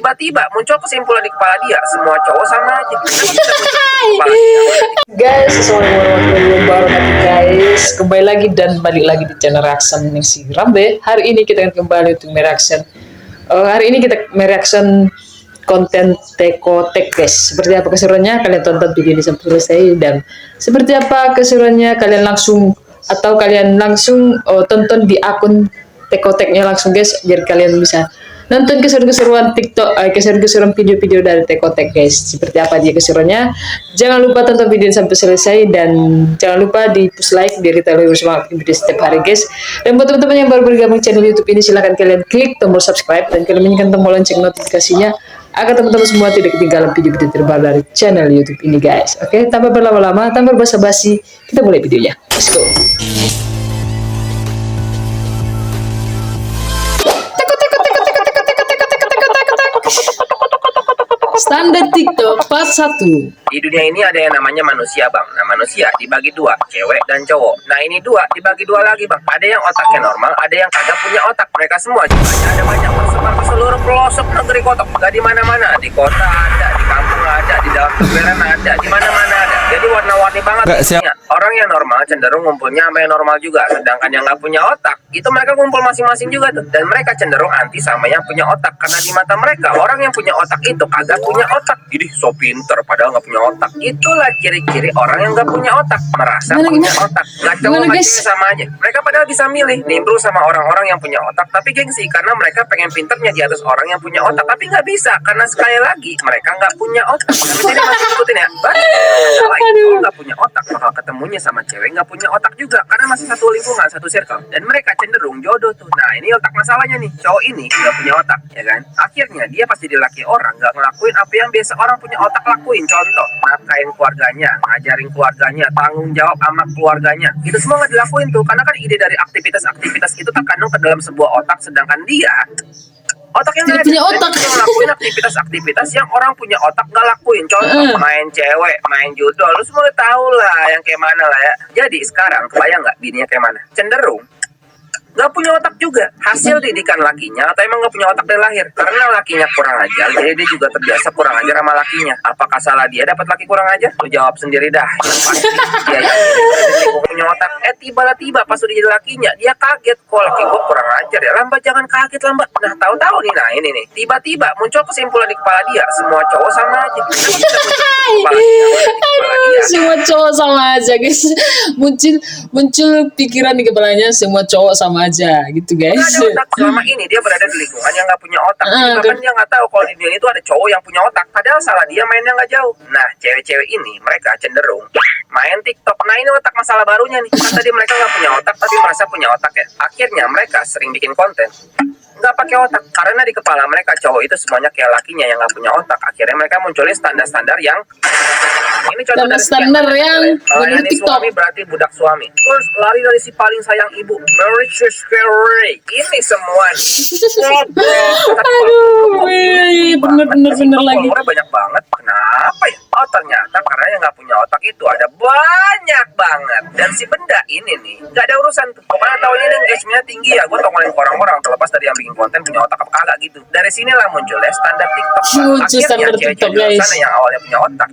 Tiba-tiba muncul kesimpulan di kepala dia, semua cowok sama aja. Guys, assalamualaikum warahmatullahi wabarakatuh guys. Kembali lagi dan balik lagi di channel reaction yang si Rambe. Hari ini kita akan kembali untuk mereaction. Hari ini kita mereaction konten Tekotek guys. Seperti apa keseruannya? Kalian tonton video ini sampai selesai, dan seperti apa keseruannya kalian langsung tonton di akun Tekoteknya langsung guys, biar kalian bisa nonton keseruan-keseruan TikTok, keseruan-keseruan video-video dari Tekotek guys. Seperti apa dia keseruannya? Jangan lupa tonton video sampai selesai, dan jangan lupa di push like biar kita lebih semangat video setiap hari guys. Dan buat teman-teman yang baru bergabung channel YouTube ini, silahkan kalian klik tombol subscribe dan kalian nyalakan tombol lonceng notifikasinya agar teman-teman semua tidak ketinggalan video-video terbaru dari channel YouTube ini guys. Oke, tanpa berlama-lama, tanpa basa-basi, kita mulai videonya. Let's go. Standar TikTok part 1. Di dunia ini ada yang namanya manusia bang. Nah manusia dibagi dua, cewek dan cowok. Nah ini dua dibagi dua lagi bang. Ada yang otaknya normal, ada yang kagak punya otak. Mereka semua jumlahnya ada banyak, tersebar ke seluruh pelosok negeri kota. Gak di mana-mana, di kota ada, di kampung ada, di dalam keberan ada, di mana-mana ada. Jadi warna-warni banget. Orang yang normal cenderung ngumpulnya sama yang normal juga, sedangkan yang nggak punya otak itu mereka kumpul masing-masing juga tuh. Dan mereka cenderung anti sama yang punya otak, karena di mata mereka orang yang punya otak itu kagak punya otak. Jadi so pinter padahal nggak punya otak. Itulah ciri-ciri orang yang nggak punya otak, merasa punya otak. Gak cowok sama aja. Mereka padahal bisa milih nimbrung sama orang-orang yang punya otak, tapi gengsi karena mereka pengen pinternya di atas orang yang punya otak, tapi nggak bisa karena sekali lagi mereka nggak punya otak. Jadi masih ikutin ya. Kalau nggak punya otak bakal ketemunya sama cewek nggak punya otak juga, karena masih satu lingkungan, satu circle, dan mereka cenderung jodoh tuh. Nah ini otak masalahnya nih, cowok ini nggak punya otak ya kan, akhirnya dia pasti dilaki orang nggak ngelakuin apa yang biasa orang punya otak lakuin. Contoh, nafkain keluarganya, ngajarin keluarganya, tanggung jawab sama keluarganya, itu semua nggak dilakuin tuh, karena kan ide dari aktivitas-aktivitas itu terkandung ke dalam sebuah otak, sedangkan dia otaknya nggak punya otak. Dia ngelakuin aktivitas-aktivitas yang orang punya otak nggak lakuin. Contoh, main cewek, main judo, lu semua tahu lah yang kayak mana lah ya. Jadi sekarang kebayang nggak bininya kayak mana? Cenderung nggak punya otak juga. Hasil didikan lakinya atau emang nggak punya otak dari lahir? Karena lakinya kurang ajar, jadi dia juga terbiasa kurang ajar sama lakinya. Apakah salah dia dapat laki kurang ajar? Lu jawab sendiri dah. Pasti dia yang punya otak. Tiba-tiba pas udah jadi lakinya, dia kaget, kok laki gua kurang ajar ya. Lambat, jangan kaget lambat. Nah tahu-tahu nih, nah ini nih, tiba-tiba muncul kesimpulan di kepala dia, semua cowok sama aja. Semua cowok sama aja guys. Muncul pikiran di kepalanya, semua cowok sama aja gitu guys. Ada otak. Selama ini dia berada di lingkungan yang nggak punya otak. Bahkan dia nggak tahu kalau di dunia itu ada cowok yang punya otak. Padahal salah dia mainnya nggak jauh. Nah cewek-cewek ini mereka cenderung main TikTok. Nah ini otak masalah barunya nih. Kan tadi mereka nggak punya otak tapi merasa punya otak ya. Akhirnya mereka sering bikin konten nggak pakai otak, karena di kepala mereka cowok itu semuanya kayak lakinya yang nggak punya otak. Akhirnya mereka munculin standar-standar yang ini contoh dari standar yang ini suami berarti budak suami, terus lari dari si paling sayang ibu, marriage is scary. Ini semua aduh bener lagi banyak banget. Kenapa ya? Oh ternyata karena yang nggak punya otak itu ada banyak banget, dan si benda ini nih nggak ada urusan tuh. Pokoknya tahun ini engagementnya tinggi ya, gue tongolin ke orang-orang terlepas dari yang bikin konten punya otak apa kagak gitu. Dari sinilah munculnya standar TikTok. Akhirnya cewek-cewek di sana yang awalnya punya otak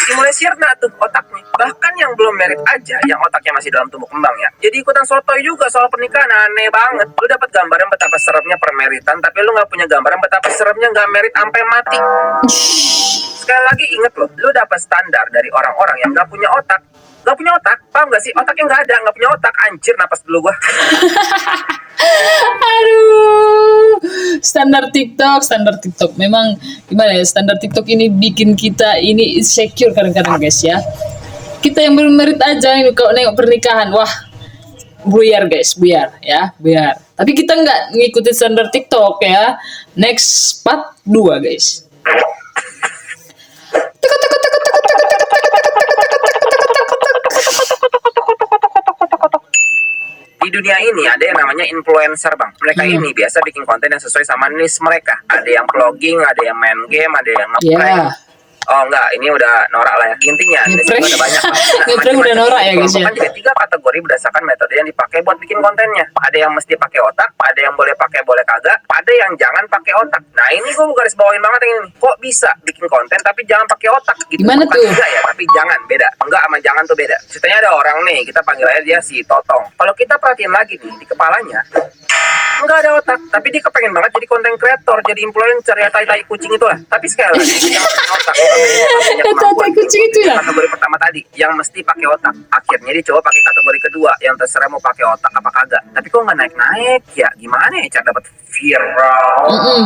jadi mulai sirna tuh otaknya. Bahkan yang belum merit aja, yang otaknya masih dalam tumbuh kembang ya, jadi ikutan sotoy juga soal pernikahan. Aneh banget. Lu dapat gambaran betapa seremnya permeritan, tapi lu nggak punya gambaran betapa seremnya nggak merit sampai mati. Sekali lagi inget loh, lu dapat standar dari orang-orang yang nggak punya otak. Nggak punya otak, paham gak sih? Otaknya nggak ada, nggak punya otak. Anjir, napas dulu gua. Aduh, standar TikTok memang gimana ya, standar TikTok ini bikin kita ini insecure kadang-kadang guys ya. Kita yang belum merit aja kalau nengok pernikahan, wah buyar guys, buyar. Tapi kita nggak ngikutin standar TikTok ya. Next part 2 guys. Di dunia ini ada yang namanya influencer bang. Mereka ini biasa bikin konten yang sesuai sama niche mereka. Ada yang vlogging, ada yang main game, ada yang ngeprank. Oh enggak, ini udah norak lah ya. Intinya di situ Ngeprank. ada banyak. Ngeprank udah norak ya, guys, ya? Kan jadi 3 kategori berdasarkan metode yang dipakai buat bikin kontennya. Ada yang mesti pakai otak, ada yang boleh pakai boleh kagak, ada yang jangan pakai otak. Nah ini gue garis bawain banget yang ini. Kok bisa bikin konten tapi jangan pakai otak gitu? Gimana Bukan tuh? Enggak ya, tapi jangan beda. Enggak sama jangan tuh beda. Ceritanya ada orang nih, kita panggil aja dia si Totong. Kalau kita perhatiin lagi nih di kepalanya, nggak ada otak, tapi dia kepengen banget jadi konten kreator, jadi influencer ya tai kucing itulah. Tapi sekali lagi dia nggak punya otak. Tai kucing itu lah. Kategori pertama tadi yang mesti pakai otak, akhirnya dia coba pakai kategori kedua yang terserah mau pakai otak apa kagak. Tapi kok nggak naik ya? Gimana ya cara dapat viral?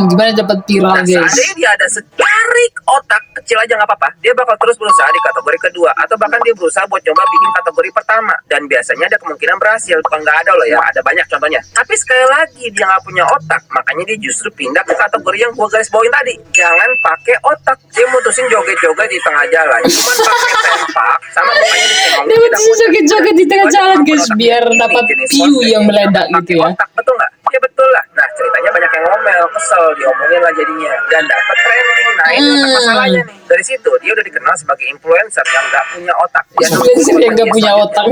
Gimana dapat viral, Nah, guys? seandainya dia ada secarik otak kecil aja nggak apa-apa, dia bakal terus berusaha di kategori kedua atau bahkan dia berusaha buat coba bikin kategori pertama dan biasanya ada kemungkinan berhasil. Bukan nggak ada loh ya, ada banyak contohnya. Tapi sekali lagi dia nggak punya otak, makanya dia justru pindah ke kategori yang gua garis bawain tadi. Jangan pakai otak. Dia mutusin joget-joget di tengah jalan, cuma pakai sempak sama mukanya dicengong. Dia mutusin joget-joget di tengah jalan, guys, biar dapat view yang meledak gitu ya. Otak, betul nggak? Ya betul lah. Nah ceritanya banyak yang ngomel, kesel, diomongin lah jadinya dan dapat trending. Nah ini letak masalahnya nih. Dari situ dia udah dikenal sebagai influencer yang nggak punya otak. Influencer yang nggak punya otak.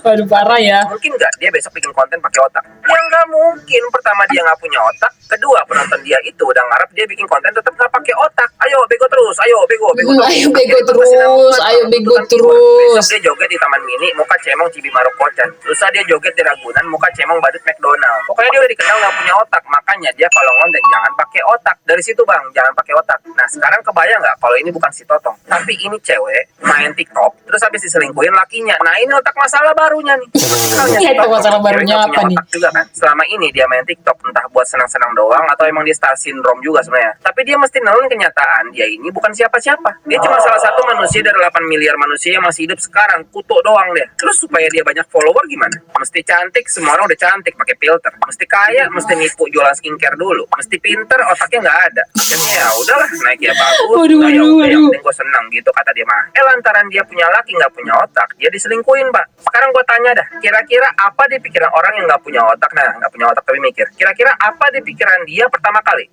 Waduh, parah ya. Mungkin nggak dia besok bikin konten pakai otak? Ya nggak mungkin. Pertama dia nggak punya otak, kedua penonton dia itu udah ngarep dia bikin konten tetap nggak pakai otak. Ayo bego terus, ayo bego terus. Ayo bego Akhirnya terus, berkesinambungan, ayo bego kebutuhan keyword. terus. Besok dia joget di Taman Mini, muka cemong Cibimaruk Kocan. Terus dia joget di Ragunan, muka cemong badut McDonald. Pokoknya dia udah dikenal nggak punya otak, makanya dia kalau ngonten jangan pakai otak. Dari situ bang, jangan pakai otak. Nah sekarang kebayang nggak kalau ini bukan si Totong, tapi ini cewek main TikTok, terus habis diselingkuhin lakinya. Nah ini otak masalah barunya nih. Masalahnya si Itu Totong, masalah barunya cewek nggak apa punya nih? otak juga kan. Selama ini dia main TikTok entah buat senang-senang doang atau emang dia star syndrome juga sebenarnya. Tapi dia mesti nelen kenyataan dia ini bukan siapa-siapa. Dia cuma salah satu manusia dari 8 miliar manusia yang masih hidup sekarang. Kutuk doang dia. Terus supaya dia banyak follower gimana? Mesti cantik, semua orang udah cantik pakai filter. Mesti kaya, mesti nipu jualan skincare dulu. Mesti pinter, otaknya nggak ada. Akhirnya ya udahlah, naik ya bagus. Waduh, Nah, ya udah, yang waduh. penting gue seneng gitu kata dia mah. Lantaran dia punya laki nggak punya otak, dia diselingkuhin pak. Sekarang gue tanya dah, kira-kira apa di pikiran orang yang nggak punya otak? Nah, nggak punya otak tapi mikir. Kira-kira apa di pikiran dia pertama kali?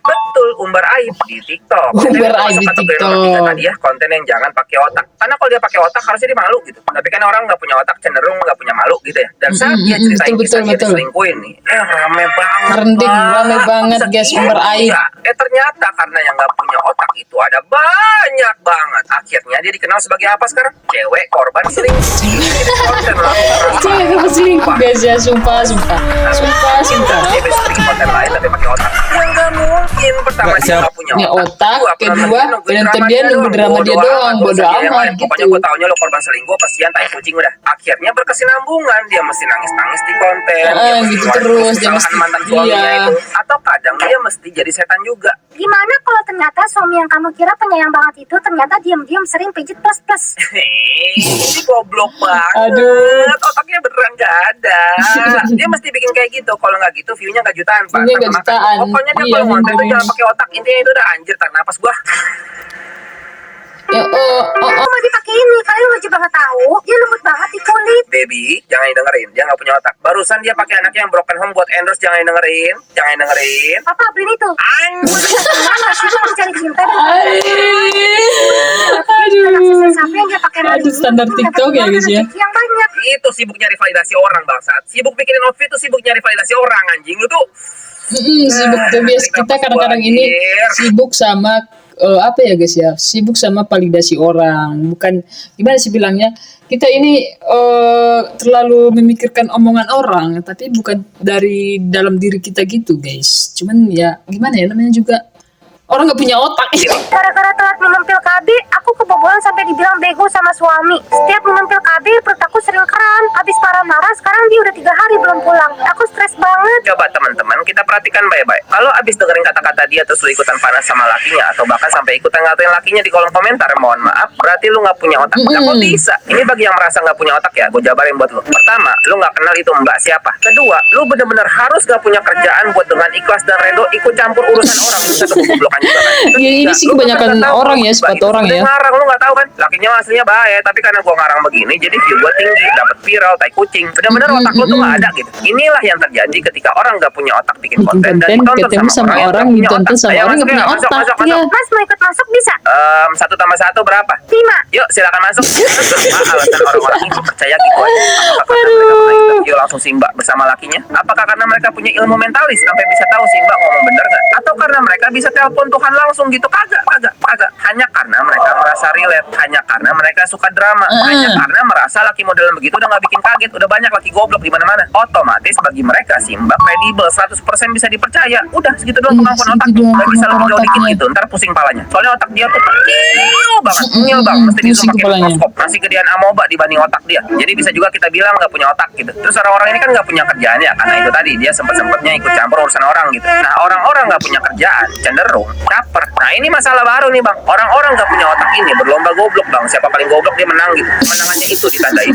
Betul, umbar aib di TikTok. Umbar aib di Kategori TikTok. nomor 3 tadi ya, konten yang jangan pakai otak. Karena kalau dia pakai otak harusnya dia malu gitu. Tapi kan orang nggak punya otak cenderung nggak punya malu gitu ya. Dan saat dia ceritain betul, kisah dia betul. diselingkuhin nih, rame banget. Trending, rame banget, guys, Sekian umbar aib. ya. Ternyata karena yang nggak punya otak itu ada banyak banget. Akhirnya dia dikenal sebagai apa sekarang? Cewek korban selingkuh. Konten lah. Cewek apa selingkuh, guys ya, sumpah. Dia bisa bikin konten lain tapi pakai otak. Ya nggak mungkin. Pertama Nggak, dia siap. nggak punya Punya otak, Kedua, kedua, penonton dia nunggu drama dia doang, bodo amat gitu. Pokoknya gue taunya lo korban selingkuh, kasihan tai kucing udah. Akhirnya berkesinambungan, dia mesti nangis-nangis di konten. Dia mesti gitu ngeluarin terus, dia kesalahan mesti- mantan suaminya iya. itu. Atau kadang dia mesti jadi setan juga. Gimana kalau ternyata suami yang kamu kira penyayang banget itu ternyata diam-diam sering pijit plus-plus? Ini goblok banget. Aduh. Otaknya beneran gak ada. Dia mesti bikin kayak gitu. Kalau nggak gitu view-nya nggak jutaan, Pak. View-nya nggak Makanya, jutaan. Pokoknya dia Iya, kalau konten tuh benerin. jangan pakai otak. Intinya itu udah anjir, tarik napas gua. Ya, Cuma dipakai ini, kalian wajib banget tahu, dia lembut banget di kulit. Baby, jangan dengerin. Dia nggak punya otak. Barusan dia pakai anaknya yang broken home buat endorse. Jangan dengerin. Jangan dengerin. Papa beliin itu. Anjir. Mana sibuk mencari cinta dan aduh. sampai yang dia pakai hari Aduh, ini standar tuh TikTok dapat ya, uang guys, ya. rezeki yang banyak. Itu sibuk nyari validasi orang, bangsat. Sibuk bikinin outfit tuh sibuk nyari validasi orang, anjing. Lu tuh Sibuk tuh, guys. Kita kadang-kadang ini sibuk sama apa ya, guys ya? Sibuk sama validasi orang. Bukan gimana sih bilangnya? Kita ini terlalu memikirkan omongan orang, tapi bukan dari dalam diri kita gitu, guys. Cuman ya gimana ya, namanya juga orang nggak punya otak. Gara-gara telat minum pil KB, aku kebobolan sampai dibilang bego sama suami. Setiap minum pil KB, perut aku sering kram. Habis marah-marah, sekarang dia udah 3 hari belum pulang. Aku stres banget. coba teman-teman kita perhatikan baik-baik. Kalau abis dengerin kata-kata dia terus lu ikutan panas sama lakinya atau bahkan sampai ikutan ngatain lakinya di kolom komentar, mohon maaf, berarti lu nggak punya otak. Nah, kok bisa? Ini bagi yang merasa nggak punya otak ya, gue jabarin buat lu. Pertama, lu nggak kenal itu mbak siapa. Kedua, lu bener-bener harus nggak punya kerjaan buat dengan ikhlas dan redo ikut campur urusan orang. Bisa tuh goblokan Ya, ini sih Lu kebanyakan kan nggak tahu orang kalau ya, si Mbak sifat itu orang sebenarnya ya. ngarang, lu nggak tahu kan lakinya aslinya baik, tapi karena gua ngarang begini jadi view gua tinggi, dapat viral tai kucing. Benar-benar otak lu tuh nggak ada gitu. Inilah yang terjadi ketika orang nggak punya otak bikin Bikin konten dan konten, ditonton ketemu sama yang orang, nggak punya ditonton otak. sama Ayo, orang masuk nggak ya, punya masuk, otak. masuk, Iya. masuk. Mas mau ikut masuk bisa? 1 tambah 1 berapa? 5. Yuk silakan masuk. Apa alasan orang-orang ini percaya gitu aja? Apakah karena mereka pernah interview langsung si Mbak bersama lakinya? Apakah karena mereka punya ilmu mentalis sampai bisa tahu si Mbak ngomong bener nggak? Atau karena mereka bisa telepon Tuhan langsung gitu? Kagak. Hanya karena mereka merasa relate, hanya karena mereka suka drama, hanya karena merasa laki modelan begitu udah nggak bikin kaget, udah banyak laki goblok di mana-mana. Otomatis bagi mereka si Mbak kredibel, 100% bisa dipercaya. Udah segitu doang kemampuan otak. Segitu doang Nggak bisa lebih jauh dikit otaknya. gitu, ntar pusing palanya. Soalnya otak dia tuh kecil banget, kecil banget. Mesti Pusing disuruh pakai kepalanya. mikroskop. Masih gedean amoeba dibanding otak dia. Jadi bisa juga kita bilang nggak punya otak gitu. Terus orang-orang ini kan nggak punya kerjaan ya, karena itu tadi dia sempet-sempetnya ikut campur urusan orang gitu. Nah orang-orang nggak punya kerjaan cenderung caper. Nah ini masalah baru nih bang. Orang-orang nggak punya otak ini berlomba goblok bang. Siapa paling goblok dia menang gitu. Menang aja itu ditandai.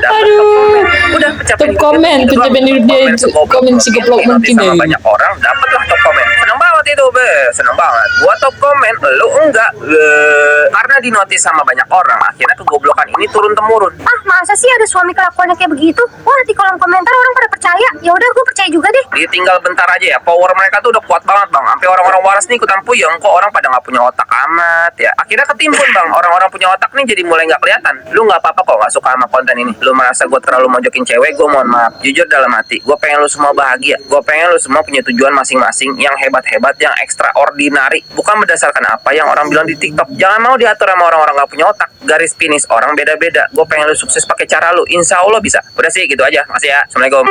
Aduh. Udah pencapaian Top komen, gitu doang. pencapaian hidup dia Komen itu, segoblok. komen segoblok Diikuti mungkin sama ya. banyak orang dapatlah top komen. Seneng banget itu be, seneng banget. Gua top komen, lu enggak. Karena dinotis sama banyak orang, akhirnya kegoblokan ini turun temurun. Ah, masa sih ada suami kelakuannya kayak begitu? Wah, di kolom komentar orang pada percaya. Ya udah, gue percaya juga deh. Dia tinggal bentar aja ya, power mereka tuh udah kuat banget bang. Sampai orang-orang waras nih ikutan puyeng, kok orang pada nggak punya otak amat ya. Akhirnya ketimbun bang, orang-orang punya otak nih jadi mulai nggak kelihatan. Lu nggak apa-apa kok nggak suka sama konten ini. Lu merasa gue terlalu mojokin cewek, gue mohon maaf. Jujur dalam hati, gue pengen lu semua bahagia. Gue pengen lu semua punya tujuan masing-masing yang hebat-hebat, yang extraordinary. Bukan berdasarkan apa yang orang bilang di TikTok. Jangan mau diatur sama orang-orang nggak punya otak. Garis finish orang beda-beda. Gue pengen lu sukses pakai cara lu. Insya Allah bisa. Udah sih gitu aja. Makasih ya. Assalamualaikum.